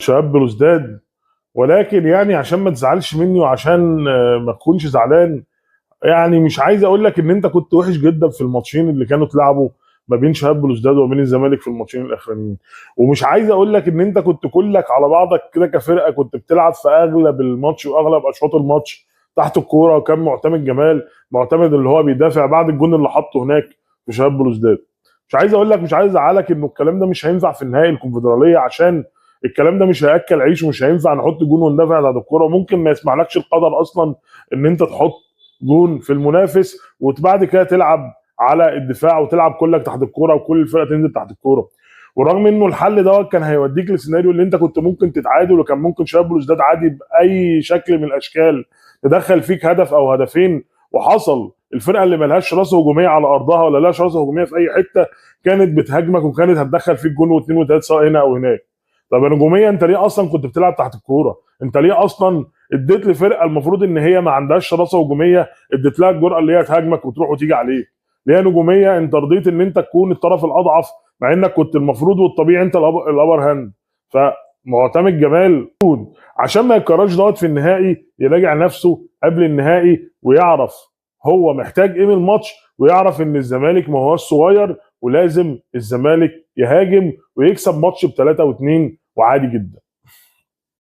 شباب بلوزداد. ولكن يعني عشان ما تزعلش مني وعشان ما تكونش زعلان، يعني مش عايز اقول لك ان انت كنت وحش جدا في الماتشين اللي كانوا اتلعبوا ما بين شباب بلوزداد وما بين الزمالك في الماتشين الاخرانيين. ومش عايز اقول لك ان انت كنت كلك على بعضك كده كفرقه كنت بتلعب في اغلب الماتش واغلب اشواط الماتش تحت الكوره، وكان معتمد جمال معتمد اللي هو بيدافع بعد الجون اللي حطه هناك في شباب بلوزداد. مش عايز اقول لك، مش عايز ازعلك، انه الكلام ده مش هينفع في النهائي الكونفدراليه، عشان الكلام ده مش هياكل عيش ومش هينفع نحط جون وندافع بعد الكوره، وممكن ما يسمحلكش القدر اصلا ان انت تحط جون في المنافس وبعد كده تلعب على الدفاع وتلعب كلك تحت الكوره وكل الفرقه تنزل تحت الكوره. ورغم انه الحل دوت كان هيوديك للسيناريو اللي انت كنت ممكن تتعادل، وكان ممكن شباب بلوزداد عادي باي شكل من الاشكال تدخل فيك هدف او هدفين، وحصل. الفرقه اللي ملهاش راس هجوميه على ارضها ولا لهاش راس هجوميه في اي حته كانت بتهاجمك وكانت هتدخل فيك جون واثنين وثلاثه سواء هنا او هناك. طب يا نجوميه، انت ليه اصلا كنت بتلعب تحت الكوره؟ انت ليه اصلا اديت لفرقه المفروض ان هي ما عندهاش راسه هجوميه اديت لها الجرأه اللي هي تهاجمك وتروح وتيجي عليك؟ ليه يا نجوميه انت رضيت ان انت تكون الطرف الاضعف مع انك كنت المفروض والطبيعي انت الابر هاند؟ فمعتمد جمال عشان ما يتكررش دوت في النهائي يراجع نفسه قبل النهائي ويعرف هو محتاج ايه من الماتش، ويعرف ان الزمالك ما هوش صغير ولازم الزمالك يهاجم ويكسب ماتش ب3 و2 وعادي جدا.